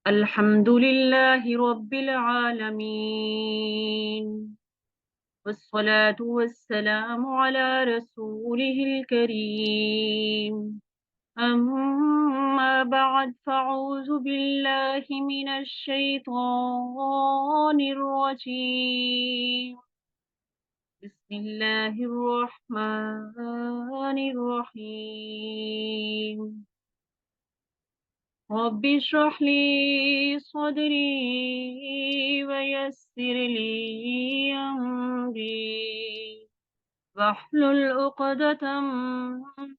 अल्हम्दुलिल्लाहि रब्बिल आलमीन वस्सलातु वस्सलामु अला रसूलिहिल करीम अम्मा बअद फ़अऊज़ु बिल्लाहि मिनश शैतानिर रजीम बिस्मिल्लाहिर रहमानिर रहीम रब्बि इश्रह ली सदरी वयस्सिर ली अमरी वाहलुल उक़दतम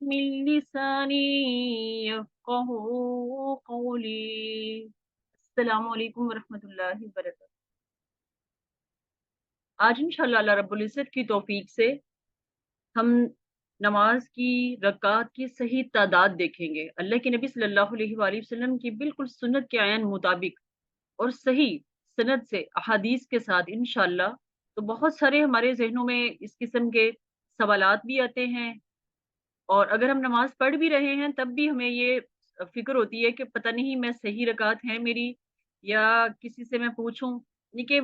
मिन लिसानी यफ़क़हू क़ौली। अस्सलामु अलैकुम वरहमतुल्लाहि वबरकातुहू। आज इंशाअल्लाह अल्लाह रब्बुल इज़्ज़त की तौफीक से हम नमाज की रकात की सही तादाद देखेंगे। अल्लाह के नबी सल्लल्लाहु अलैहि वसल्लम की बिल्कुल सुन्नत के आयन मुताबिक और सही सनद से अहादीस के साथ इंशाअल्लाह। तो बहुत सारे हमारे ज़हनों में इस किस्म के सवालात भी आते हैं, और अगर हम नमाज़ पढ़ भी रहे हैं तब भी हमें ये फ़िक्र होती है कि पता नहीं मैं सही रकात है मेरी, या किसी से मैं पूछूँ। यानी कि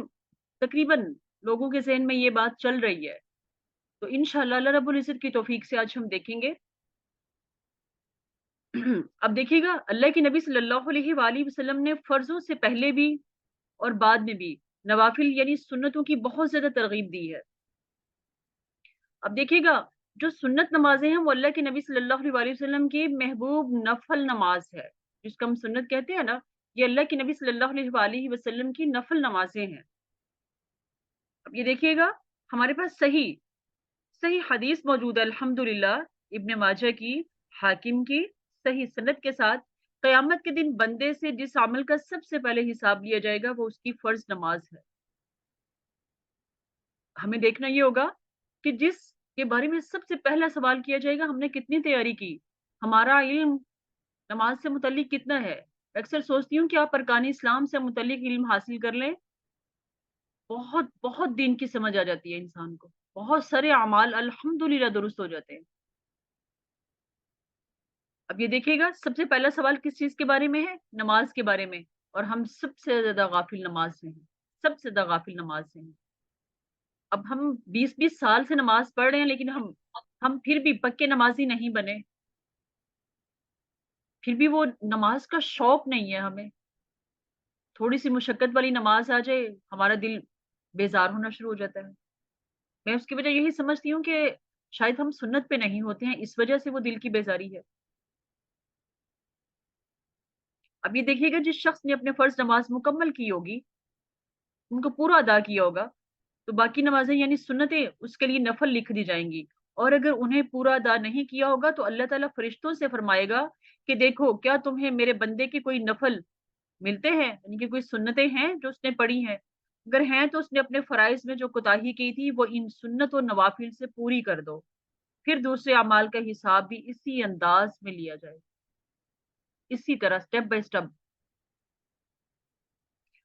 तकरीबन लोगों के ज़हन में ये बात चल रही है। तो इंशाअल्लाह अल्लाह रब्बुल इज़्ज़त की तौफीक से आज हम देखेंगे। अब देखिएगा, अल्लाह के नबी सल्लल्लाहु अलैहि वाली वसल्लम ने फ़र्ज़ों से पहले भी और बाद में भी नवाफ़िल यानी सुन्नतों की बहुत ज़्यादा तरग़ीब दी है। अब देखिएगा, जो सुन्नत नमाज़ें हैं वो अल्लाह के नबी सल्लल्लाहु अलैहि वसल्लम की महबूब नफ़ल नमाज़ है, जिसको हम सुन्नत कहते हैं ना, ये अल्लाह के नबी सल्लल्लाहु अलैहि वसल्लम की नफ़ल नमाज़ें हैं। अब ये देखिएगा, हमारे पास सही सही हदीस मौजूद है अल्हम्दुलिल्लाह, इब्न माजा की, हाकिम की, सही सनद के साथ। क़यामत के दिन बंदे से जिस अमल का सबसे पहले हिसाब लिया जाएगा वो उसकी फ़र्ज़ नमाज़ है। हमें देखना ये होगा कि जिसके बारे में सबसे पहला सवाल किया जाएगा, हमने कितनी तैयारी की? हमारा इल्म नमाज़ से मुतल्लिक़ कितना है? अक्सर सोचती हूँ कि आप अरकान इस्लाम से मुतल्लिक़ इल्म हासिल कर लें, बहुत बहुत दीन की समझ आ जाती है इंसान को। बहुत सारे अमाल अल्हम्दुलिल्लाह दुरुस्त हो जाते हैं। अब ये देखिएगा, सबसे पहला सवाल किस चीज़ के बारे में है? नमाज़ के बारे में, और हम सबसे ज़्यादा गाफ़िल नमाज़ से हैं, सबसे ज़्यादा गाफ़िल नमाज़ से हैं। अब हम 20-20 साल से नमाज़ पढ़ रहे हैं, लेकिन हम फिर भी पक्के नमाज़ी नहीं बने, फिर भी वो नमाज़ का शौक नहीं है हमें। थोड़ी-सी मुशक्क़त वाली नमाज़ आ जाए, हमारा दिल बेज़ार होना शुरू हो जाता है। मैं उसकी वजह यही समझती हूँ कि शायद हम सुन्नत पे नहीं होते हैं, इस वजह से वो दिल की बेज़ारी है। अब ये देखिएगा, जिस शख़्स ने अपने फ़र्ज़ नमाज़ मुकम्मल की होगी, उनको पूरा अदा किया होगा, तो बाकी नमाज़ें यानी सुन्नतें उसके लिए नफ़ल लिख दी जाएँगी। और अगर उन्हें पूरा अदा नहीं किया होगा तो अल्लाह ताला फ़रिश्तों से फ़रमाएगा कि देखो, क्या तुम्हें मेरे बंदे के कोई नफ़ल मिलते हैं? यानी कि कोई सुन्नतें हैं जो उसने पढ़ी हैं? अगर हैं तो उसने अपने फ़राइज़ में जो कोताही की थी वो इन सुन्नत और नवाफ़िल से पूरी कर दो। फिर दूसरे अमाल का हिसाब भी इसी अंदाज़ में लिया जाए, इसी तरह स्टेप बाय स्टेप।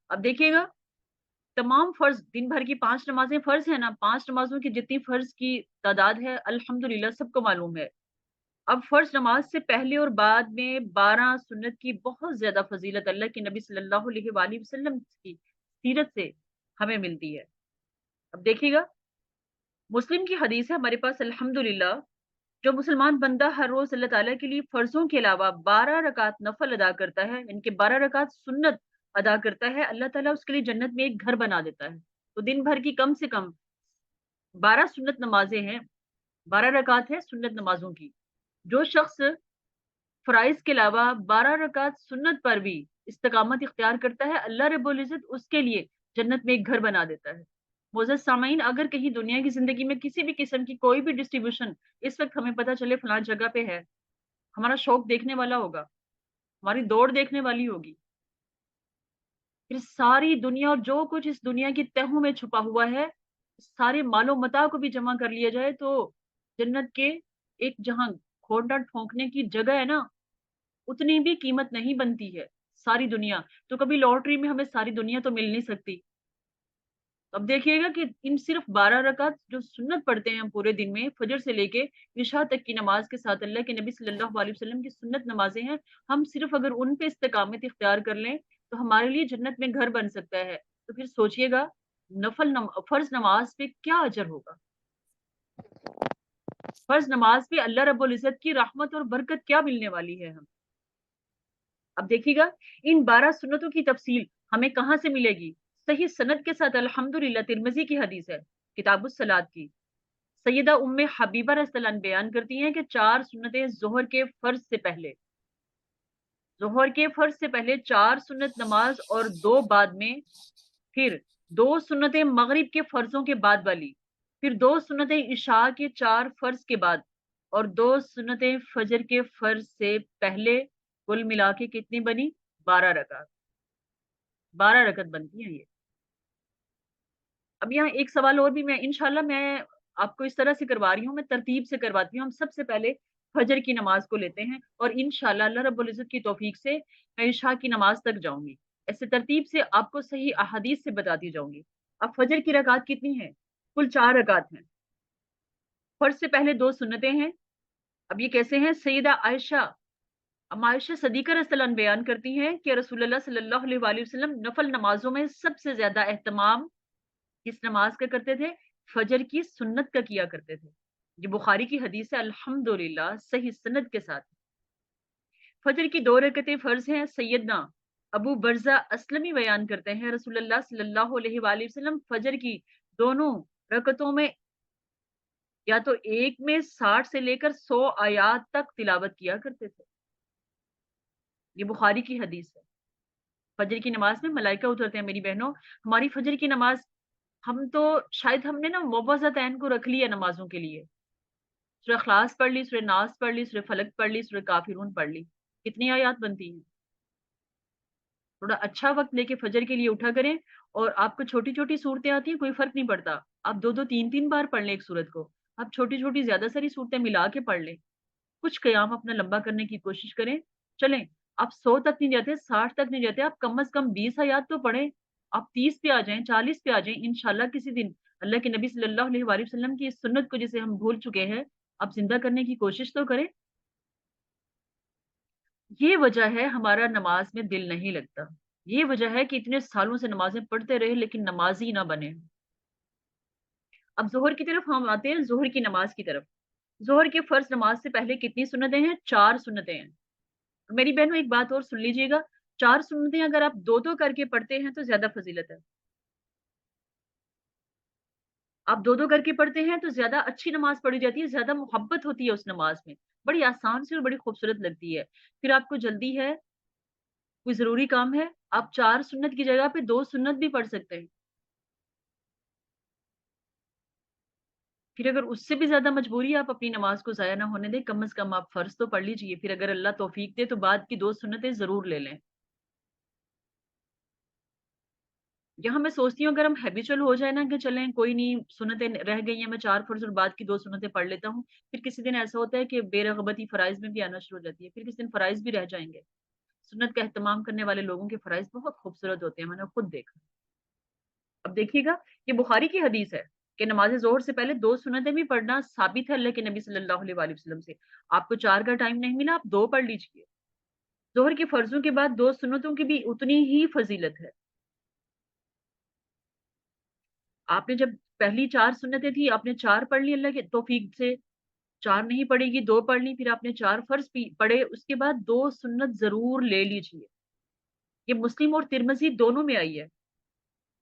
अब देखिएगा, तमाम फ़र्ज़ दिन भर की 5 नमाज़ें फ़र्ज़ है ना, 5 नमाज़ों की जितनी फ़र्ज़ की तादाद है अल्हम्दुलिल्लाह सबको मालूम है। अब फ़र्ज़ नमाज़ से पहले और बाद में 12 सुन्नत की बहुत ज़्यादा फ़ज़ीलत अल्लाह के नबी सल्लल्लाहु अलैहि वसल्लम की सीरत से हमें मिलती है। अब देखिएगा, मुस्लिम की हदीस है हमारे पास अल्हम्दुलिल्लाह, जो मुसलमान बंदा हर रोज़ अल्लाह ताला के लिए फ़र्ज़ों के अलावा 12 रकात नफ़ल अदा करता है, इनके 12 रकात सुन्नत अदा करता है, अल्लाह ताला उसके लिए जन्नत में एक घर बना देता है। तो दिन भर की कम से कम 12 सुन्नत नमाज़ें हैं, 12 रकात है सुन्नत नमाज़ों की। जो शख़्स फ़राइज़ के अलावा 12 रकात सुन्नत पर भी इस्तिक़ामत इख्तियार करता है, अल्लाह रब्बुल इज़्ज़त उसके लिए जन्नत में एक घर बना देता है। मोअज़्ज़ज़ सामईन, अगर कहीं दुनिया की ज़िंदगी में किसी भी किस्म की कोई भी डिस्ट्रीब्यूशन इस वक़्त हमें पता चले फलाँ जगह पे है, हमारा शौक देखने वाला होगा, हमारी दौड़ देखने वाली होगी। फिर सारी दुनिया और जो कुछ इस दुनिया की तहों में छुपा हुआ है, सारे मालो-मता को भी जमा कर लिया जाए तो जन्नत के एक जहाँ खोंटा ठोंकने की जगह है ना, उतनी भी कीमत नहीं बनती है, सारी दुनिया। तो कभी लॉटरी में हमें सारी दुनिया तो मिल नहीं सकती। अब देखिएगा कि इन सिर्फ़ 12 रकात जो सुन्नत पढ़ते हैं हम पूरे दिन में, फ़जर से लेके इशा तक की नमाज़ के साथ अल्लाह के नबी सल्लल्लाहु अलैहि वसल्लम की सुन्नत नमाज़ें हैं। हम सिर्फ़ अगर उन पे इस्तिक़ामत इख्तियार कर लें, तो हमारे लिए जन्नत में घर बन सकता है। तो फिर सोचिएगा फर्ज नमाज पे क्या अजर होगा, फर्ज नमाज पे अल्लाह रब्बुल इज्जत की रहमत और बरकत क्या मिलने वाली है हम। अब देखिएगा इन 12 सुन्नतों की तफसील हमें कहां से मिलेगी, सही सनद के साथ अल्हम्दुलिल्लाह तिरमिजी की हदीस है किताबुस सलात की। सैयदा उम्मे हबीबा रज़ियल्लाहु अन्हा बयान करती हैं कि 4 सुन्नतें ज़ोहर के फर्ज से पहले 4 सुन्नत नमाज और 2 बाद में, फिर 2 सुन्नतें मगरिब के फर्जों के बाद वाली, फिर 2 सुन्नतें इशा के 4 फर्ज के बाद और 2 सुन्नतें फजर के फर्ज से पहले, कुल मिला के कितनी बनी? 12 रकात। 12 रकत बनती हैं ये। अब यहाँ एक सवाल और भी मैं इंशाल्लाह मैं आपको इस तरह से करवा रही हूँ, मैं तरतीब से करवाती हूँ। हम सबसे पहले फजर की नमाज को लेते हैं और इंशाल्लाह अल्लाह रब्बुल इज़्ज़त की तौफीक से मैं इशा की नमाज तक जाऊँगी। ऐसे तरतीब से आपको सही अहादीस से बताती जाऊँगी। अब फजर की रकात कितनी है? कुल 4 रकात हैं। फर्ज से पहले 2 सुन्नतें हैं। अब ये कैसे हैं? सैयदा आयशा, अम्मा आयशा सिद्दीक़ा रज़ियल्लाहु अन्हा बयान करती हैं कि रसूलुल्लाह सल्लल्लाहु अलैहि वसल्लम नफल नमाज़ों में सबसे ज़्यादा एहतमाम किस नमाज का करते थे? फजर की सुन्नत का किया करते थे। ये बुखारी की हदीस है अल्हम्दुलिल्लाह सही सनद के साथ। फजर की 2 रकतें फर्ज हैं। सैयदना अबू बरज़ा अस्लमी बयान करते हैं रसूलुल्लाह सल्लल्लाहु अलैहि वसल्लम फजर की दोनों रकतों में या तो एक में 60 से लेकर 100 आयात तक तिलावत किया करते थे। ये बुखारी की हदीस है। फजर की नमाज में मलाइका उतरते हैं मेरी बहनों। हमारी फजर की नमाज हम तो शायद हमने ना मुअव्वज़तैन को रख लिया नमाज़ों के लिए। सूरह इखलास पढ़ ली, सूरह नास पढ़ ली, सूरह फलक पढ़ ली, सूरह काफिरून पढ़ ली। कितनी आयत बनती हैं? थोड़ा अच्छा वक़्त लेके फजर के लिए उठा करें और आपको छोटी-छोटी सूरतें आती हैं, कोई फ़र्क नहीं पड़ता। आप 2-2 3-3 बार पढ़ लें एक सूरत को। आप छोटी-छोटी ज़्यादा सारी सूरतें मिला के पढ़ लें। कुछ क़याम अपना लंबा करने की कोशिश करें। चलें, आप 100 तक नहीं जाते, 60 तक नहीं जाते, आप कम से कम 20 आयत तो पढ़ें। आप 30 पे आ जाएँ, 40 पे आ जाएँ, इंशाअल्लाह किसी दिन अल्लाह के नबी सल्लल्लाहु अलैहि वसल्लम की इस सुन्नत को जिसे हम भूल चुके हैं, आप ज़िंदा करने की कोशिश तो करें। ये वजह है हमारा नमाज में दिल नहीं लगता। ये वजह है कि इतने सालों से नमाज़ें पढ़ते रहे लेकिन नमाज़ी ना बने। अब ज़ोहर की तरफ हम आते हैं, ज़ोहर की नमाज़ की तरफ। ज़ोहर के फ़र्ज़ नमाज़ से पहले कितनी सुन्नतें हैं? 4 सुन्नतें हैं। मेरी बहनों एक बात और सुन लीजिएगा, 4 सुन्नतें अगर आप 2-2 करके पढ़ते हैं तो ज़्यादा फ़ज़ीलत है। आप 2-2 करके पढ़ते हैं तो ज़्यादा अच्छी नमाज़ पढ़ी जाती है, ज़्यादा मोहब्बत होती है उस नमाज़ में। बड़ी आसान सी और बड़ी खूबसूरत लगती है। फिर आपको जल्दी है, कोई ज़रूरी काम है, आप 4 सुन्नत की जगह पे 2 सुन्नत भी पढ़ सकते हैं। फिर अगर उससे भी ज़्यादा मजबूरी है आप अपनी नमाज़ को ज़ाया ना होने दें, कम से कम आप फ़र्ज़ तो पढ़ लीजिए, फिर अगर अल्लाह तौफ़ीक दे तो बाद की 2 सुन्नतें ज़रूर ले लें। यहाँ मैं सोचती हूँ अगर हम हैबिचुअल हो जाए ना कि चलें कोई नहीं सुन्नतें रह गई हैं, मैं 4 फ़र्ज़ और बाद की 2 सुन्नतें पढ़ लेता हूँ। फिर किसी दिन ऐसा होता है कि बेरग़बती फ़राइज़ में भी आना शुरू हो जाती है, फिर किसी दिन फ़राइज़ भी रह जाएँगे। सुन्नत का एहतमाम करने वाले लोगों के फ़राइज़ बहुत खूबसूरत होते हैं, मैंने खुद देखा। अब देखिएगा ये बुखारी की हदीस है कि नमाज़ ज़ोहर से पहले 2 सुन्नतें भी पढ़ना साबित है अल्लाह के नबी सल्लल्लाहु अलैहि वसल्लम से। आपको 4 का टाइम नहीं मिला, आप 2 पढ़ लीजिए। ज़ोहर के फ़र्ज़ों के बाद 2 सुन्नतों की भी उतनी ही फ़ज़ीलत है। आपने जब पहली 4 सुन्नतें थी, आपने 4 पढ़ ली अल्लाह के तौफ़ीक से, 4 नहीं पड़ेगी, 2 पढ़ ली, फिर आपने 4 फ़र्ज़ भी पढ़े, उसके बाद 2 सुन्नत ज़रूर ले लीजिए। ये मुस्लिम और तिर्मिज़ी दोनों में आई है।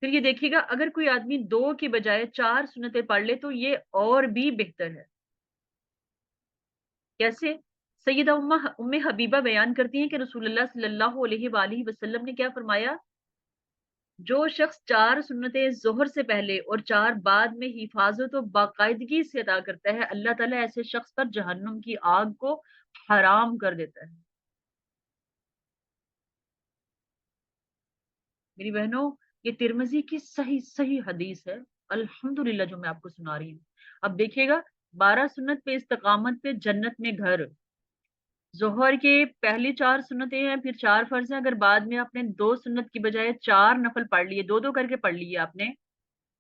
फिर ये देखिएगा अगर कोई आदमी 2 की बजाय 4 सुन्नतें पढ़ ले तो ये और भी बेहतर है। कैसे? सैयदा उम्मे हबीबा बयान करती हैं कि रसूलुल्लाह सल्लल्लाहु अलैहि वसल्लम ने क्या फरमाया? जो शख्स 4 सुन्नतें ज़ोहर से पहले और 4 बाद में हिफाज़त व बाकायदगी से अदा करता है, अल्लाह ताला ऐसे शख्स पर जहन्नुम की आग को हराम कर देता है। मेरी बहनों, ये तिर्मिज़ी की सही हदीस है, अल्हम्दुलिल्लाह जो मैं आपको सुना रही हूँ। अब देखिएगा 12 सुन्नत पे इस्तकामत पे जन्नत में घर। ज़ोहर के पहली 4 सुन्नतें हैं, फिर 4 फ़र्ज़ हैं, अगर बाद में आपने 2 सुन्नत की बजाय 4 नफ़ल पढ़ लिए, 2-2 करके पढ़ लिए आपने,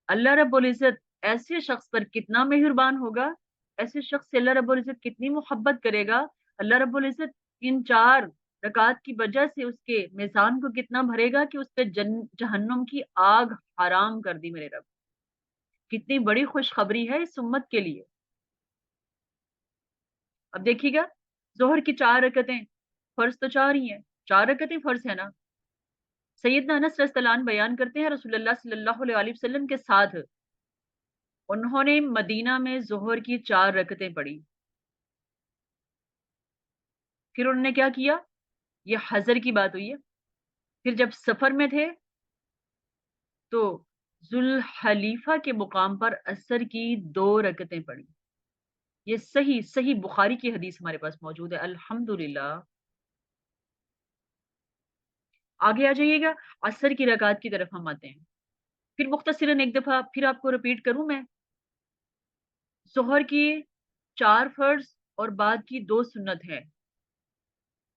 अल्लाह रब्बुल इज़्ज़त ऐसे शख्स पर कितना मेहरबान होगा, ऐसे शख्स से अल्लाह रब्बुल इज़्ज़त कितनी मोहब्बत करेगा, अल्लाह रब्बुल इज़्ज़त इन 4 रकात की वजह से उसके मीज़ान को कितना भरेगा कि उस पे जहन्नुम की आग हराम कर दी मेरे रब। कितनी बड़ी खुशखबरी है इस उम्मत के लिए। अब देखिएगा, ज़ोहर की 4 रकतें, फ़र्ज़ तो 4 ही हैं, 4 रकतें फ़र्ज़ है ना। सैयदना अनस रज़ियल्लाहु अन्हु बयान करते हैं रसूलुल्लाह सल्लल्लाहु अलैहि वसल्लम के साथ उन्होंने मदीना में ज़ोहर की 4 रकतें पढ़ी। फिर उन्होंने क्या किया? ये हज़र की बात हुई है। फिर जब सफ़र में थे तो ज़ुल्हलीफ़ा के मुकाम पर असर की 2 रकतें पढ़ी। ये सही सही बुखारी की हदीस हमारे पास मौजूद है, अल्हम्दुलिल्लाह। आगे आ जाइएगा, असर की रकात की तरफ हम आते हैं। फिर मुख्तसरन एक दफ़ा फिर आपको रिपीट करूँ मैं, ज़ोहर की 4 फ़र्ज़ और बाद की 2 सुन्नत हैं।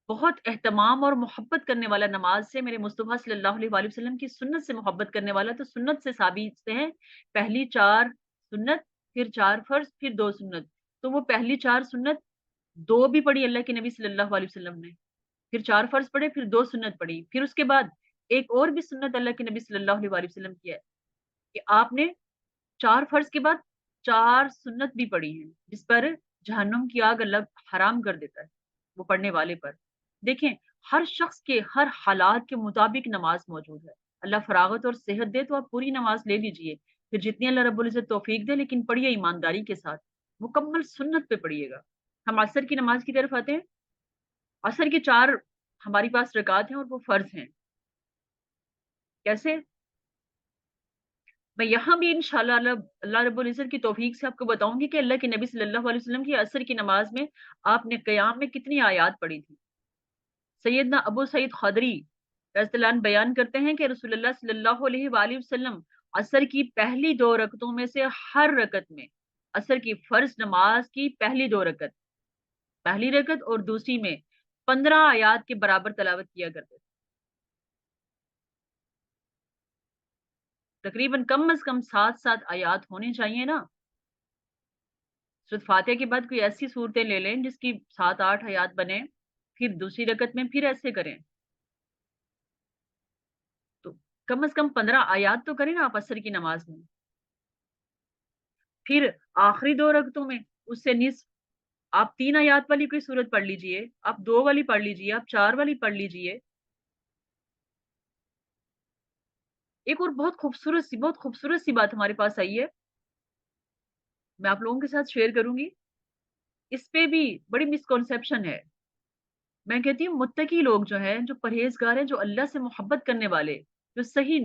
बहुत एहतमाम और मोहब्बत करने वाला नमाज़ से मेरे मुस्तफ़ा सल्लल्लाहु अलैहि वसल्लम की सुन्नत से मोहब्बत करने वाला तो सुन्नत से साबित है। पहली 4 सुन्नत, फिर 4 फ़र्ज़, फिर 2 सुन्नत। तो वो पहली 4 सुन्नत 2 भी पढ़ी अल्लाह के नबी सल्लल्लाहु अलैहि वसल्लम ने, फिर 4 फ़र्ज़ पढ़े, फिर 2 सुन्नत पढ़ी। फिर उसके बाद एक और भी सुन्नत अल्लाह के नबी सल्लल्लाहु अलैहि वसल्लम की है कि आपने 4 फ़र्ज़ के बाद 4 सुन्नत भी पढ़ी हैं, जिस पर जहन्नुम की आग अल्लाह हराम कर देता है, वो पढ़ने वाले पर। देखें, हर शख्स के हर हालात के मुताबिक नमाज़ मौजूद है। अल्लाह फ़रागत और सेहत दे तो आप पूरी नमाज़ ले लीजिए, फिर जितनी अल्लाह रब्बुल इज़्ज़त तौफ़ीक दे, लेकिन पढ़िए ईमानदारी के साथ, मुकम्मल सुन्नत पे पढ़िएगा। हम असर की नमाज़ की तरफ आते हैं। असर की 4 हमारे पास रकात हैं और वो फ़र्ज़ हैं। कैसे? मैं यहाँ भी इंशाअल्लाह अल्लाह रब्बुल इज़्ज़त की तौफ़ीक से आपको बताऊँगी कि अल्लाह के नबी सल्लल्लाहु अलैहि वसल्लम की असर की नमाज़ में आपने क़याम में कितनी आयत पढ़ी थी। सैयदना अबू सईद ख़दरी रज़ियल्लाहु अन्हु बयान करते हैं कि रसूलुल्लाह सल्लल्लाहु अलैहि वसल्लम असर की पहली 2 रकतों में से हर रकत में असर की फ़र्ज़ नमाज़ की पहली 2 रकत, पहली रकत और दूसरी में 15 आयत के बराबर तिलावत किया करते थे। तकरीबन कम से कम 7-7 आयत होनी चाहिए ना। सूरत फ़ातिहा के बाद कोई ऐसी सूरतें ले लें जिसकी 7-8 आयत बने, फिर दूसरी रकत में फिर ऐसे करें। तो कम से कम 15 आयत तो करें ना आप असर की नमाज़ में। फिर आखिरी 2 रकतों में उससे निस्फ़ आप 3 आयत वाली कोई सूरत पढ़ लीजिए, आप 2 वाली पढ़ लीजिए, आप 4 वाली पढ़ लीजिए। एक और बहुत खूबसूरत सी बात हमारे पास आई है, मैं आप लोगों के साथ शेयर करूँगी। इस पे भी बड़ी मिसकंसेप्शन है। मैं कहती हूँ मुत्तकी लोग जो हैं, जो परहेज़गार हैं, जो अल्लाह से मोहब्बत करने वाले, जो सही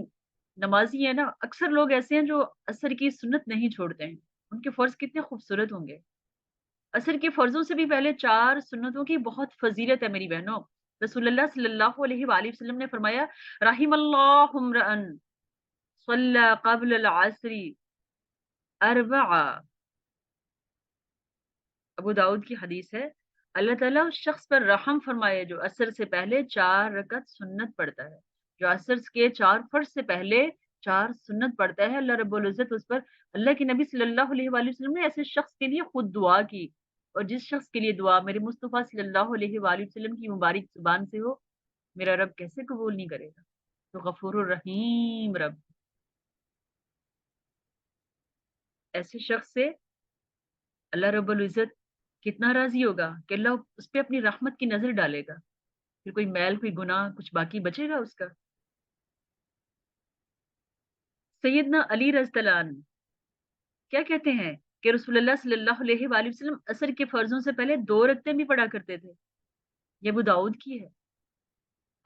नमाज़ी हैं ना, अक्सर लोग ऐसे हैं जो असर की सुन्नत नहीं छोड़ते हैं। उनके फ़र्ज़ कितने खूबसूरत होंगे। असर के फ़र्ज़ों से भी पहले 4 सुन्नतों की बहुत फ़ज़ीलत है मेरी बहनों। रसूलुल्लाह सल्लल्लाहु अलैहि वसल्लम ने फरमाया, रहिमल्लाहु इम्रअन सल्ला क़ब्ल अल-अस्री अरबआ। अबू दाऊद की हदीस है, अल्लाह ताला उस शख्स पर रहम फरमाए जो असर से पहले 4 रकत सुन्नत पढ़ता है। जो असर के 4 फ़र्ज़ से पहले 4 सुन्नत पढ़ता है, अल्लाह रब्बुल इज़्ज़त उस पर अल्लाह के नबी सल्लल्लाहु अलैहि वसल्लम ने ऐसे शख्स के लिए खुद दुआ की और जिस शख्स के लिए दुआ मेरे मुस्तफ़ा सल्लल्लाहु अलैहि वसल्लम की मुबारक ज़ुबान से हो, मेरा रब कैसे कबूल नहीं करेगा? तो गफूरुर रहीम रब ऐसे शख्स से अल्लाह रब्बुल इज़्ज़त कितना राज़ी होगा कि अल्लाह उस पे अपनी रहमत की नज़र डालेगा। फिर कोई मैल, कोई गुनाह कुछ बाकी बचेगा उसका? सैयदना अली रज़ियल्लाहु अन्हु क्या कहते हैं कि रसूलुल्लाह सल्लल्लाहु अलैहि वसल्लम असर के फ़र्ज़ों से पहले 2 रकतें भी पढ़ा करते थे। ये अबू दाऊद की है।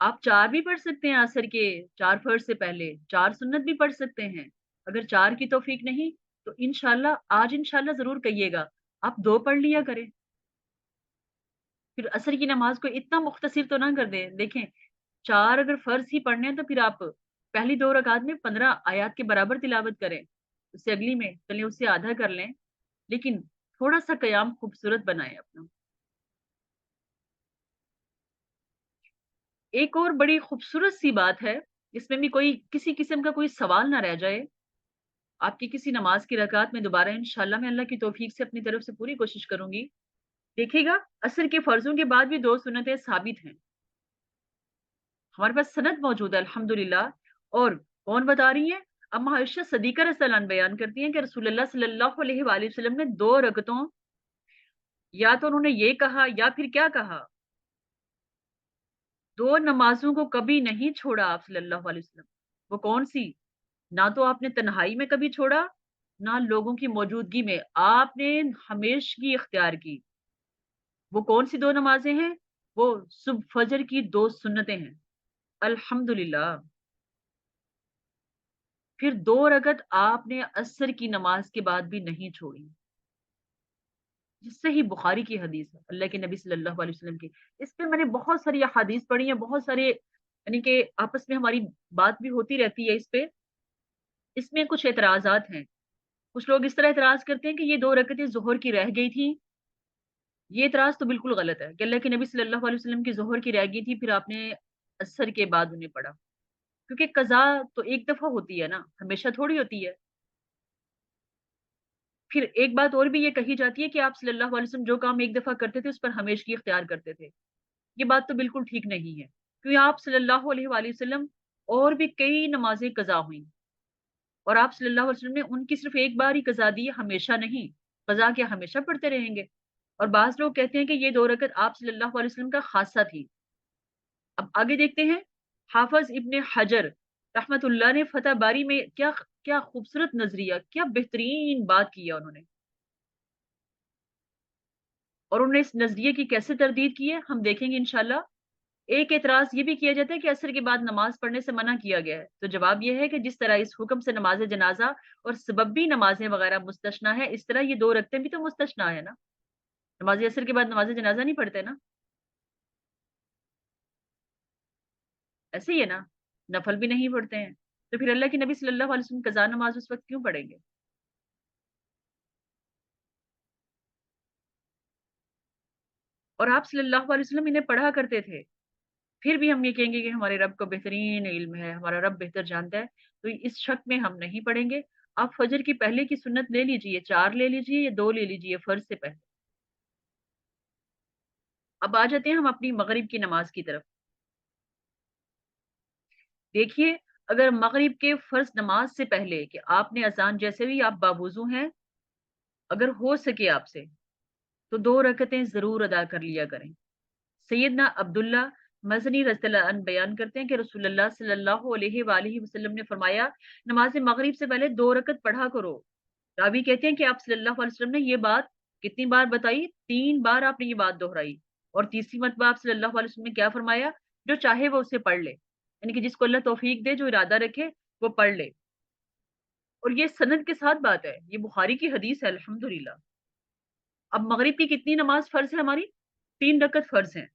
आप 4 भी पढ़ सकते हैं असर के 4 फ़र्ज़ से पहले, 4 सुन्नत भी पढ़ सकते हैं। अगर 4 की तौफ़ीक नहीं, तो आज इंशाअल्लाह ज़रूर कहिएगा, आप 2 पढ़ लिया करें। फिर असर की नमाज़ को इतना मुख्तसिर तो ना कर दें। देखें, 4 अगर फ़र्ज़ ही पढ़ने हैं तो फिर आप पहली 2 रकात में 15 आयत के बराबर तिलावत करें। उससे अगली में चलिए उससे आधा कर लें, लेकिन थोड़ा-सा क़याम खूबसूरत बनाएँ अपना। एक और बड़ी खूबसूरत सी बात है, इसमें भी कोई किसी किस्म का कोई सवाल ना रह जाए। आपकी किसी नमाज़ की रकात में दोबारा इंशाअल्लाह मैं अल्लाह की तौफ़ीक से अपनी तरफ से पूरी कोशिश करूँगी। देखिएगा, असर के फ़र्ज़ों के बाद भी 2 सुन्नतें साबित हैं। हमारे पास सनद मौजूद है अल्हम्दुलिल्लाह। और कौन बता रही हैं? अम्मा आयशा सिद्दीक़ा रज़ियल्लाहु अन्हा बयान करती हैं कि रसूलुल्लाह सल्लल्लाहु अलैहि वसल्लम ने 2 रकतों, या तो उन्होंने ये कहा या फिर क्या कहा, 2 नमाज़ों को कभी नहीं छोड़ा आप सल्लल्लाहु अलैहि वसल्लम। वो कौन-सी? ना तो आपने तन्हाई में कभी छोड़ा, ना लोगों की मौजूदगी में, आपने हमेशगी इख्तियार की। वो कौन-सी 2 नमाज़ें हैं? वो सुबह फजर की 2 सुन्नतें हैं। अल्हम्दुलिल्लाह। फिर 2 रकत आपने असर की नमाज़ के बाद भी नहीं छोड़ी। जिससे ही बुखारी की हदीस है, अल्लाह के नबी सल्लल्लाहु अलैहि वसल्लम की। इस पे मैंने बहुत सारी अहादीस पढ़ी हैं, बहुत सारे यानी कि आपस में हमारी बात भी होती रहती है इस पे। इसमें कुछ एतराज़ात हैं। कुछ लोग इस तरह एतराज़ करते हैं कि ये 2 रकतें ज़ुहर की रह गई थी। ये एतराज़ तो बिल्कुल गलत है कि अल्लाह के नबी सल्लल्लाहु अलैहि वसल्लम की ज़ुहर की रह गई थी, फिर आपने असर के बाद उन्हें पढ़ा। क्योंकि कज़ा तो एक दफ़ा होती है ना, हमेशा थोड़ी होती है। फिर एक बात और भी ये कही जाती है कि आप सल्लल्लाहु अलैहि वसल्लम जो काम एक दफ़ा करते थे, उस पर हमेशगी इख्तियार करते थे। ये बात तो बिल्कुल ठीक नहीं है। क्योंकि आप सल्लल्लाहु अलैहि वसल्लम और भी कई नमाज़ें कज़ा हुईं और आप सल्लल्लाहु अलैहि वसल्लम ने उनकी सिर्फ़ एक बार ही कज़ा दी, हमेशा नहीं। कज़ा क्या हमेशा पढ़ते रहेंगे? और बाज़ लोग कहते हैं कि ये 2 रकत आप सल्लल्लाहु अलैहि वसल्लम का ख़ासा थी। अब आगे देखते हैं, हाफ़िज़ इब्न हजर रहमतुल्लाह ने फ़तह बारी में क्या क्या खूबसूरत नज़रिया, क्या बेहतरीन बात की है उन्होंने। और उन्होंने इस नज़रिए की कैसे तरदीद की है, हम देखेंगे इंशाअल्लाह। एक एतराज़ ये भी किया जाता है कि असर के बाद नमाज़ पढ़ने से मना किया गया है। तो जवाब ये है कि जिस तरह इस हुक्म से नमाज़ जनाज़ा और सबबी नमाज़ें वग़ैरह मुस्तस्ना है, इस तरह ये 2 रकतें भी तो मुस्तस्ना है ना। नमाज़ असर के बाद नमाज़ जनाज़ा नहीं पढ़ते ना, ऐसे ही है ना, नफ़ल भी नहीं पढ़ते हैं। तो फिर अल्लाह के नबी सल्लल्लाहु अलैहि वसल्लम कज़ा नमाज़ उस वक़्त क्यों पढ़ेंगे? और आप सल्लल्लाहु अलैहि वसल्लम इन्हें पढ़ा करते थे। फिर भी हम ये कहेंगे कि हमारे रब को बेहतरीन इल्म है, हमारा रब बेहतर जानता है, तो इस शक में हम नहीं पढ़ेंगे। आप फजर की पहले की सुन्नत ले लीजिए, 4 ले लीजिए या 2 ले लीजिए फर्ज़ से पहले। अब आ जाते हैं हम अपनी मगरिब की नमाज़ की तरफ। देखिए, अगर मगरिब के फ़र्ज़ नमाज़ से पहले कि आपने अज़ान जैसे भी आप बावुज़ू हैं, अगर हो सके आपसे, तो 2 रकतें ज़रूर अदा कर लिया करें। सैयदना अब्दुल्ला मज़नी रज़ियल्लाहु अन्हु बयान करते हैं कि रसूलुल्लाह सल्लल्लाहु अलैहि वालिहि वसल्लम ने फरमाया, नमाज़ मगरिब से पहले 2 रकत पढ़ा करो। रावी कहते हैं कि आप सल्लल्लाहु अलैहि वसल्लम ने ये बात कितनी बार बताई? 3 बार आपने ये बात दोहराई और तीसरी मर्तबा आप सल्लल्लाहु अलैहि वसल्लम ने क्या फरमाया? जो चाहे वो उसे पढ़ ले। यानी कि जिसको अल्लाह तौफ़ीक दे, जो इरादा रखे, वो पढ़ ले। और ये सनद के साथ बात है। ये बुखारी की हदीस है अल्हम्दुलिल्लाह। अब मगरिब की कितनी नमाज़ फ़र्ज़ है हमारी? 3 रकत फ़र्ज़ हैं।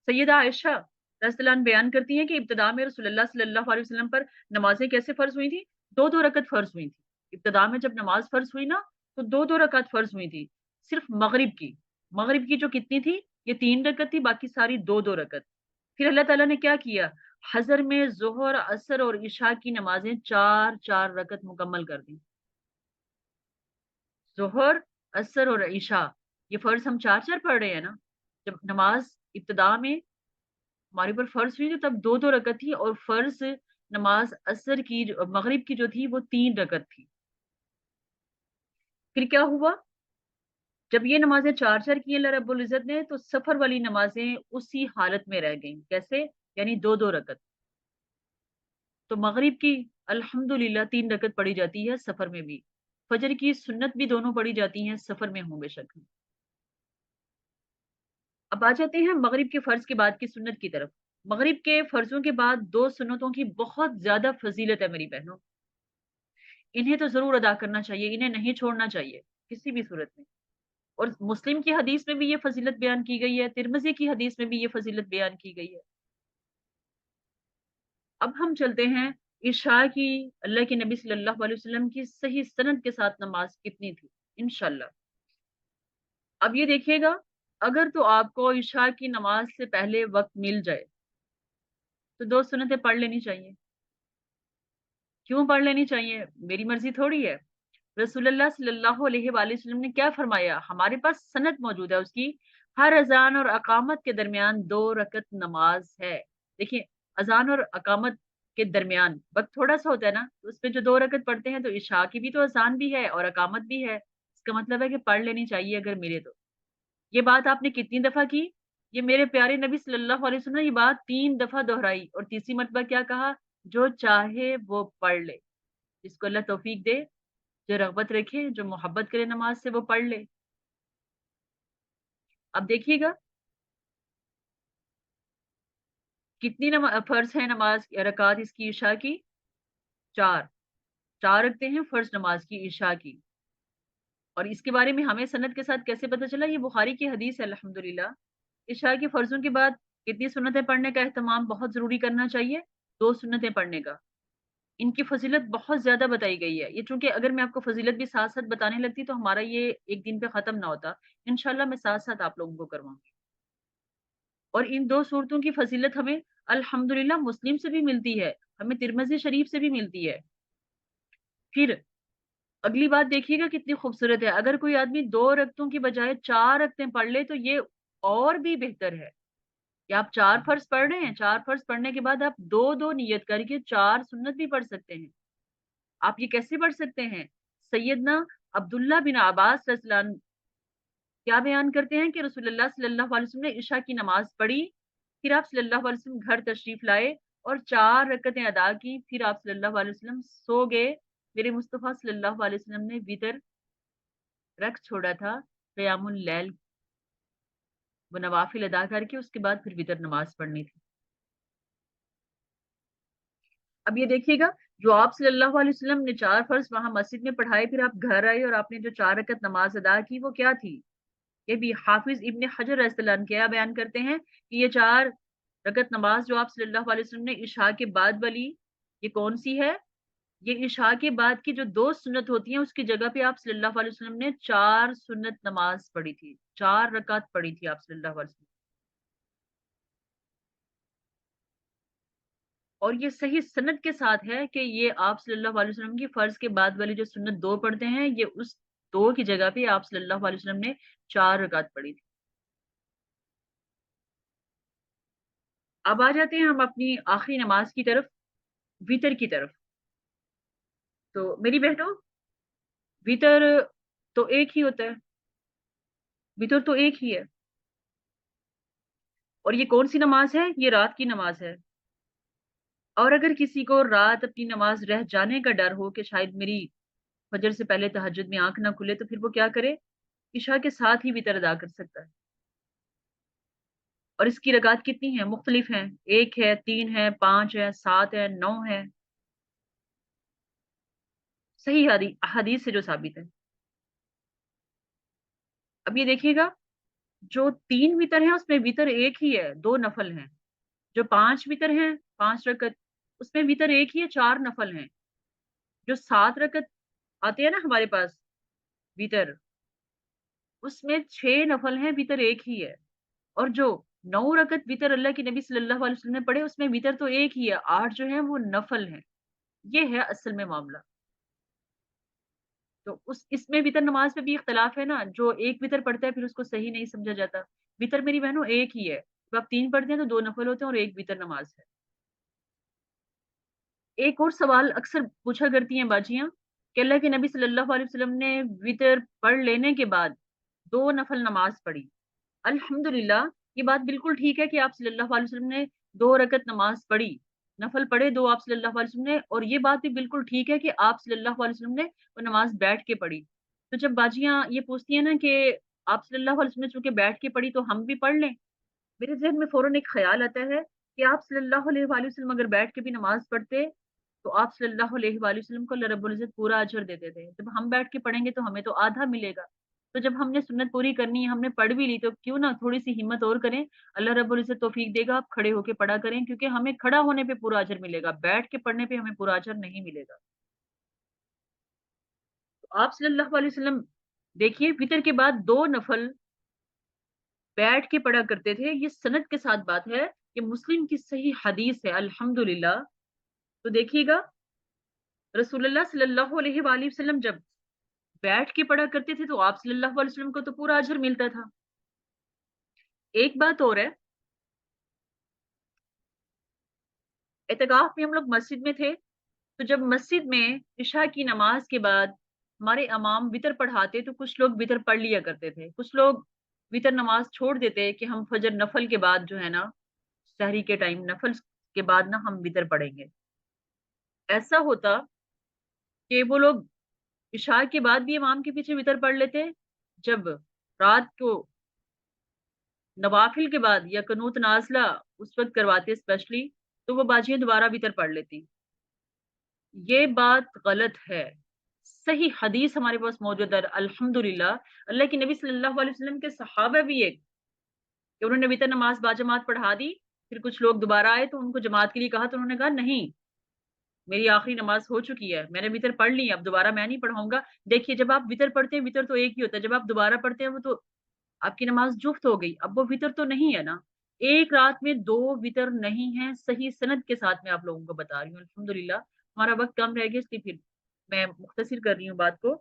सैयदा आयशा रज़ियल्लाहु अन्हा बयान करती हैं कि इब्तिदा में रसूलुल्लाह सल्लल्लाहु अलैहि वसल्लम पर नमाज़ें कैसे फ़र्ज़ हुई थी? 2-2 रकत फ़र्ज़ हुई थी। इब्तिदा में जब नमाज़ फ़र्ज़ हुई ना, तो 2-2 रकात फ़र्ज़ हुई थी। सिर्फ़ मगरिब की। मगरिब की जो कितनी थी? ये 3 रकत थी, बाकी सारी 2-2 रकत। फिर अल्लाह ताला ने क्या किया? हज़र में ज़ोहर, असर और इशा की नमाज़ें 4-4 रकत मुकम्मल कर दी। ज़ोहर, असर और इशा ये फ़र्ज़ हम 4-4 पढ़ रहे हैं ना। जब नमाज़ इब्तिदा में हमारे ऊपर फ़र्ज़ हुई थी तब 2-2 रकत थी और फ़र्ज़ नमाज़ असर की जो मगरिब की जो थी वो 3 रकत थी। फिर क्या हुआ? जब ये नमाज़ें 4-4 की अल्लाह रब्बुल इज़्ज़त ने तो सफ़र वाली नमाज़ें उसी हालत में रह गईं। कैसे? यानी 2-2 रकत। तो मगरिब की अल्हम्दुलिल्लाह 3 रकत पढ़ी जाती है सफ़र में भी। फ़जर की सुन्नत भी दोनों पढ़ी जाती हैं सफ़र में हों बेशक। अब आ जाते हैं मगरिब के फ़र्ज़ के बाद की सुन्नत की तरफ। मगरिब के फ़र्ज़ों के बाद 2 सुन्नतों की बहुत ज़्यादा फ़ज़ीलत है मेरी बहनों। इन्हें तो ज़रूर अदा करना चाहिए, इन्हें नहीं छोड़ना चाहिए, किसी भी सूरत में। और मुस्लिम की हदीस में भी ये फ़ज़ीलत बयान की गई है, तिरमिज़ी की हदीस में भी ये फ़ज़ीलत बयान की गई है। अब हम चलते हैं इशा की। अल्लाह के नबी सल्लल्लाहु अलैहि वसल्लम की सही सनद के साथ नमाज़ कितनी थी? इंशाअल्लाह। अब ये देखिएगा, अगर तो आपको इशा की नमाज़ से पहले वक़्त मिल जाए, तो 2 सुन्नतें पढ़ लेनी चाहिए। क्यों पढ़ लेनी चाहिए? मेरी मर्ज़ी थोड़ी है। रसूलुल्लाह सल्लल्लाहु अलैहि वसल्लम ने क्या फरमाया? हमारे पास सनद मौजूद है उसकी, हर अज़ान और अक़ामत के दरमियान 2 रकत नमाज़ है। देखिए, अजान और अकामत के दरमियान वक्त थोड़ा सा होता है ना, तो उसमें जो 2 रकत पढ़ते हैं, तो इशा की भी तो अजान भी है और अकामत भी है, इसका मतलब है कि पढ़ लेनी चाहिए अगर मिले तो। ये बात आपने कितनी दफा की? ये मेरे प्यारे नबी सल्लल्लाहु अलैहि वसल्लम ने ये बात 3 दफा दोहराई, और तीसरी मरतबा क्या कहा? जो चाहे वो पढ़ ले, जिसको अल्लाह तौफीक दे, जो रगबत रखे, जो मोहब्बत करे नमाज से, वो पढ़ ले। अब देखिएगा कितनी फर्ज है नमाज रकात इसकी ईशा की? 4। 4 रखते हैं फर्ज नमाज की ईशा की। और इसके बारे में हमें सनद के साथ कैसे पता चला? ये बुखारी की हदीस है अल्हम्दुलिल्लाह। इशा की फर्जों के बाद कितनी सुन्नतें पढ़ने का एहतमाम बहुत जरूरी करना चाहिए? 2 सुन्नतें पढ़ने का। इनकी फजीलत बहुत ज्यादा बताई गई है। ये चूंकि अगर मैं आपको फजीलत भी साथ साथ बताने लगती तो हमारा ये एक दिन पे खत्म ना होता। इंशाल्लाह मैं साथ साथ आप लोगों को करवाऊंगी। और इन 2 सूरतों की फजीलत हमें अल्हम्दुलिल्लाह मुस्लिम से भी मिलती है, हमें तिरमिज़ी शरीफ से भी मिलती है। फिर अगली बात देखिएगा कितनी खूबसूरत है। अगर कोई आदमी 2 रकतों की बजाय 4 रकतें पढ़ ले तो ये और भी बेहतर है कि आप 4 फर्ज पढ़ रहे हैं, 4 फर्ज पढ़ने के बाद आप 2-2 नियत करके 4 सुन्नत भी पढ़ सकते हैं। आप ये कैसे पढ़ सकते हैं? सैयदना अब्दुल्ला बिन अब्बास रज़ियल्लाहु अन्हु क्या बयान करते हैं कि रसूलुल्लाह सल्लल्लाहु अलैहि वसल्लम ने इशा की नमाज पढ़ी, फिर आप सल्लल्लाहु अलैहि वसल्लम घर तशरीफ लाए और 4 रकतें अदा की, फिर आप सल्लल्लाहु अलैहि वसल्लम सो गए। मेरे मुस्तफा सल्लल्लाहु अलैहि वसल्लम ने वितर रख छोड़ा था, क़यामुल लैल वो नवाफिल अदा करके, उसके बाद फिर वितर नमाज पढ़नी थी। अब ये देखिएगा, जो आप सल्लल्लाहु अलैहि वसल्लम ने 4 फर्ज वहां मस्जिद में पढ़ाए, फिर आप घर आए और आपने जो 4 रकत नमाज अदा की, वो क्या थी? ये भी हाफिज इब्न हजर रहमतुल्लाह क्या बयान करते हैं कि ये 4 रकत नमाज जो आप सल्लल्लाहु अलैहि वसल्लम ने इशा के बाद वाली, ये कौन सी है? ये इशा के बाद की जो 2 सुन्नत होती हैं, उसकी जगह पे आप सल्लल्लाहु अलैहि वसल्लम ने 4 सुन्नत नमाज पढ़ी थी, 4 रकात पढ़ी थी आप सल्लल्लाहु अलैहि वसल्लम। और ये सही सनद के साथ है कि ये आप सल्लल्लाहु अलैहि वसल्लम की फर्ज के बाद वाली जो सुन्नत 2 पढ़ते हैं, ये उस 2 की जगह पे आप सल्लल्लाहु अलैहि वसल्लम ने 4 रकात पढ़ी थी। अब आ जाते हैं हम अपनी आखिरी नमाज की तरफ, वितर की तरफ। तो मेरी बहनों, वितर तो एक ही होता है, वितर तो एक ही है। और ये कौन सी नमाज है? ये रात की नमाज है। और अगर किसी को रात अपनी नमाज रह जाने का डर हो कि शायद मेरी फजर से पहले तहज्जुद में आंख ना खुले, तो फिर वो क्या करे? इशा के साथ ही वितर अदा कर सकता है। और इसकी रकात कितनी है? मुख्तलिफ हैं, 1 है, 3 है, 5 है, 7 है, 9 है, सही हदीस से जो साबित है। अब ये देखिएगा, जो 3 वितर है उसमें वितर एक ही है, 2 नफल हैं। जो 5 वितर हैं, 5 रकत, उसमें वितर एक ही है, 4 नफल हैं। जो 7 रकत आते हैं ना हमारे पास वितर, उसमें 6 नफल हैं, वितर एक ही है। और जो 9 रकत वितर अल्लाह के नबी सल्लल्लाहु अलैहि वसल्लम ने पढ़े, उसमें वितर तो एक ही है, 8 जो है वो नफल हैं। ये है असल में मामला। तो उस इसमें वितर नमाज पे भी इख्तलाफ है ना, जो एक वितर पढ़ता है फिर उसको सही नहीं समझा जाता। वितर मेरी बहनों एक ही है। जब आप 3 पढ़ते हैं तो 2 नफल होते हैं और 1 वितर नमाज है। एक और सवाल अक्सर पूछा करती हैं बाजियां कि अल्लाह के नबी सल्लल्लाहु अलैहि वसल्लम ने वितर पढ़ लेने के बाद 2 नफल नमाज पढ़ी। अल्हम्दुलिल्लाह, ये बात बिल्कुल ठीक है कि आप सल्लल्लाहु अलैहि वसल्लम ने 2 रकत नमाज पढ़ी, नफल पढ़े 2 आप सल्लल्लाहु अलैहि वसल्लम ने, और ये बात भी बिल्कुल ठीक है कि आप सल्लल्लाहु अलैहि वसल्लम ने वो नमाज बैठ के पढ़ी। तो जब बाजियां ये पूछती हैं ना कि आप सल्लल्लाहु अलैहि वसल्लम ने चूंकि बैठ के पढ़ी तो हम भी पढ़ लें, मेरे ज़हन में फ़ौरन एक ख़्याल आता है कि आप सल्लल्लाहु अलैहि वसल्लम अगर बैठ के भी नमाज़ पढ़ते, तो आप सल्लल्लाहु अलैहि वसल्लम को अल्लाह रब्बुल इज़्ज़त पूरा अजर देते थे। जब हम बैठ के पढ़ेंगे तो हमें तो आधा मिलेगा। तो जब हमने सुन्नत पूरी करनी है, हमने पढ़ भी ली, तो क्यों ना थोड़ी-सी हिम्मत और करें, अल्लाह रब्बुल इज़्ज़त तौफ़ीक देगा, आप खड़े होके पढ़ा करें, क्योंकि हमें खड़ा होने पे पूरा अजर मिलेगा, बैठ के पढ़ने पे हमें पूरा अजर नहीं मिलेगा। तो आप सल्लल्लाहु अलैहि वसल्लम देखिए वितर के बाद 2 नफ़ल बैठ के पढ़ा करते थे। ये सनद के साथ बात है, ये मुस्लिम की सही हदीस है अल्हम्दुलिल्लाह। तो देखिएगा, रसूलुल्लाह सल्लल्लाहु अलैहि वसल्लम जब बैठ के पढ़ा करते थे तो आप सल्लल्लाहु अलैहि वसल्लम को तो पूरा अजर मिलता था। एक बात और है, एहतिकाफ में हम लोग मस्जिद में थे, तो जब मस्जिद में इशा की नमाज के बाद हमारे इमाम वितर पढ़ाते तो कुछ लोग वितर पढ़ लिया करते थे। कुछ लोग वितर नमाज छोड़ देते कि हम फजर नफल के बाद जो है ना, सहरी के टाइम नफल के बाद ना हम वितर पढ़ेंगे। ऐसा होता कि वो लोग इशा के बाद भी इमाम के पीछे वितर पढ़ लेते। जब रात को नवाफिल के बाद या कनूत नाज़िला उस वक़्त करवाते स्पेशली, तो वो बाजियाँ दोबारा वितर पढ़ लेती। ये बात गलत है। सही हदीस हमारे पास मौजूद है अल्हम्दुलिल्लाह। अल्लाह के नबी सल्लल्लाहु अलैहि वसल्लम के सहाबा भी एक कि उन्होंने वितर नमाज़ बाजमात पढ़ा दी, फिर कुछ लोग दोबारा आए तो उनको जमात के लिए कहा तो उन्होंने कहा नहीं, मेरी आखिरी नमाज़ हो चुकी है, मैंने वितर पढ़ ली है, अब दोबारा मैं नहीं पढ़ाऊँगा। देखिए जब आप वितर पढ़ते हैं, वितर तो एक ही होता है, जब आप दोबारा पढ़ते हैं वो तो आपकी नमाज़ जुफ्त हो गई, अब वो वितर तो नहीं है ना। एक रात में 2 वितर नहीं है, सही सनद के साथ मैं आप लोगों को बता रही हूँ अल्हम्दुलिल्लाह। हमारा वक़्त कम रह गया इसलिए फिर मैं मुख्तसिर कर रही हूँ बात को।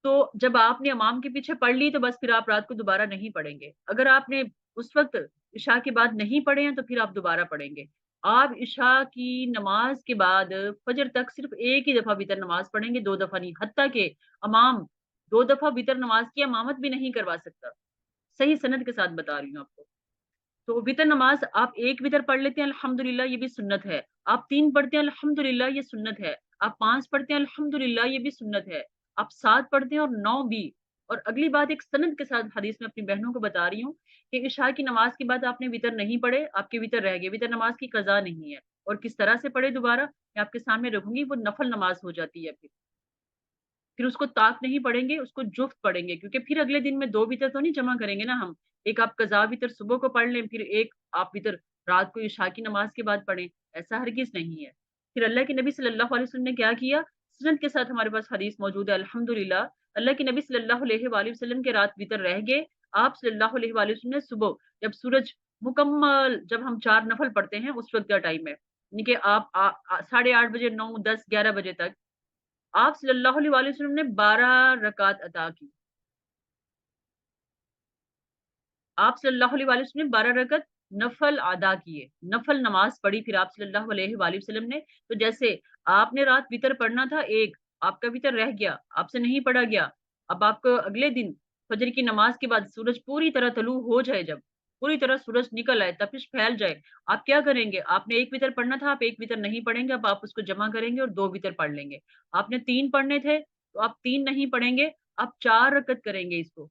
तो जब आपने इमाम के पीछे पढ़ ली तो बस फिर आप रात को दोबारा नहीं पढ़ेंगे। अगर आपने उस वक़्त इशा के बाद नहीं पढ़े हैं तो फिर आप दोबारा पढ़ेंगे। आप इशा की नमाज़ के बाद फजर तक सिर्फ़ एक ही दफ़ा वितर नमाज़ पढ़ेंगे, 2 दफ़ा नहीं। हत्ता कि इमाम 2 दफ़ा वितर नमाज़ की इमामत भी नहीं करवा सकता। सही सनद के साथ बता रही हूँ आपको। तो वितर नमाज़ आप 1 वितर पढ़ लेते हैं अल्हम्दुलिल्लाह ये भी सुन्नत है। आप 3 पढ़ते हैं अल्हम्दुलिल्लाह ये सुन्नत है। आप 5 पढ़ते हैं अल्हम्दुलिल्लाह ये भी सुन्नत है। आप 7 पढ़ते हैं और 9 भी। और अगली बात एक सनद के साथ हदीस में अपनी बहनों को बता रही हूँ कि इशा की नमाज़ के बाद आपने वितर नहीं पढ़े, आपके वितर रह गए। वितर नमाज़ की क़ज़ा नहीं है और किस तरह से पढ़े दोबारा मैं आपके सामने रखूँगी, वो नफ़ल नमाज़ हो जाती है फिर। फिर उसको ताक नहीं पढ़ेंगे, उसको जुफ्त पढ़ेंगे क्योंकि फिर अगले दिन में 2 वितर तो नहीं जमा करेंगे ना हम। एक आप कज़ा वितर सुबह को पढ़ लें, फिर एक आप वितर रात को इशा की नमाज़ के बाद पढ़ें, ऐसा हरगिज़ नहीं है। फिर अल्लाह के नबी सल्लल्लाहु अलैहि वसल्लम ने क्या किया? सनद के साथ हमारे पास हदीस मौजूद है अल्हम्दुलिल्लाह। अल्लाह के नबी सल्लल्लाहु अलैहि वसल्लम के रात वितर रह गए, आप सल्लल्लाहु अलैहि वसल्लम ने सुबह जब सूरज मुकम्मल जब हम 4 नफ़ल पढ़ते हैं उस वक़्त का टाइम है। यानी कि आप साढ़े 8 बजे, 9, 10, 11 बजे तक आप सल्लल्लाहु अलैहि वसल्लम ने 12 रकात अता की। आप सल्लल्लाहु अलैहि वसल्लम ने 12 रकत नफ़ल अदा किए, नफ़ल नमाज़ पढ़ी फिर आप सल्लल्लाहु अलैहि वसल्लम ने। तो जैसे आपने रात वितर पढ़ना था 1, आपका वितर रह गया, आपसे नहीं पढ़ा गया। अब आपको अगले दिन फ़जर की नमाज़ के बाद सूरज पूरी तरह तलू हो जाए जब, पूरी तरह सूरज निकल आए, तपिश फैल जाए, आप क्या करेंगे? आपने 1 वितर पढ़ना था, आप 1 वितर नहीं पढ़ेंगे, अब आप उसको जमा करेंगे और 2 वितर पढ़ लेंगे। आपने 3 पढ़ने थे, तो आप 3 नहीं पढ़ेंगे, आप 4 रकत करेंगे इसको।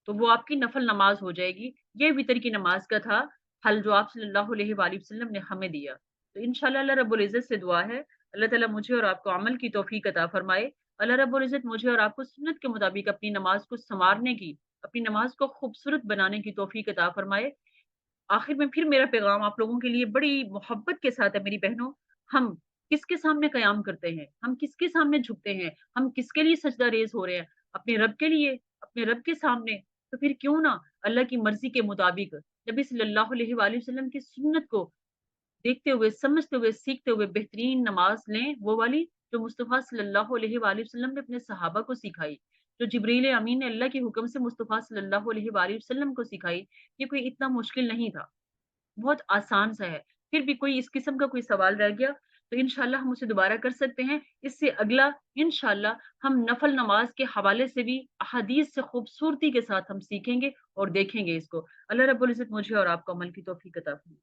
तो वो आपकी नफ़ल नमाज़ हो जाएगी। ये वितर की नमाज़ का था हल जो आप सल्लल्लाहु अलैहि वसल्लम ने हमें दिया। तो इंशाअल्लाह अल्लाह रब्बुल इज़्ज़त से दुआ है, अल्लाह ताला मुझे और आपको अमल की तौफ़ीक अता फ़रमाए। अल्लाह रब्बुल इज़्ज़त मुझे और आपको सुन्नत के मुताबिक अपनी नमाज़ को सँवारने की, अपनी नमाज़ को खूबसूरत बनाने की तौफ़ीक अता फ़रमाए। आखिर में फिर मेरा पैगाम आप लोगों के लिए बड़ी मोहब्बत के साथ है मेरी बहनों, हम किसके सामने क़याम करते हैं? हम किसके सामने झुकते हैं? हम किसके लिए सजदा रेज़ हो रहे हैं? अपने रब के लिए, अपने रब के सामने। तो फिर क्यों ना अल्लाह की मर्ज़ी के मुताबिक नबी सल्लल्लाहु अलैहि वसल्लम की सुन्नत को देखते हुए, समझते हुए, सीखते हुए बेहतरीन नमाज़ लें, वो वाली जो मुस्तफ़ा सल्लल्लाहु अलैहि वसल्लम ने अपने सहाबा को सिखाई, जो जिब्रील अमीन ने अल्लाह के हुक्म से मुस्तफ़ा सल्लल्लाहु अलैहि वसल्लम को सिखाई। ये कोई इतना मुश्किल नहीं था, बहुत आसान सा है। फिर भी कोई इस किस्म का कोई सवाल रह गया, तो इंशाअल्लाह हम उसे दोबारा कर सकते हैं। इससे अगला इंशाअल्लाह हम नफ़ल नमाज़ के हवाले से भी अहादीस से खूबसूरती के साथ हम सीखेंगे और देखेंगे इसको। अल्लाह रब्बुल इज़्ज़त मुझे और आपको अमल की तौफ़ीक अता फरमाए।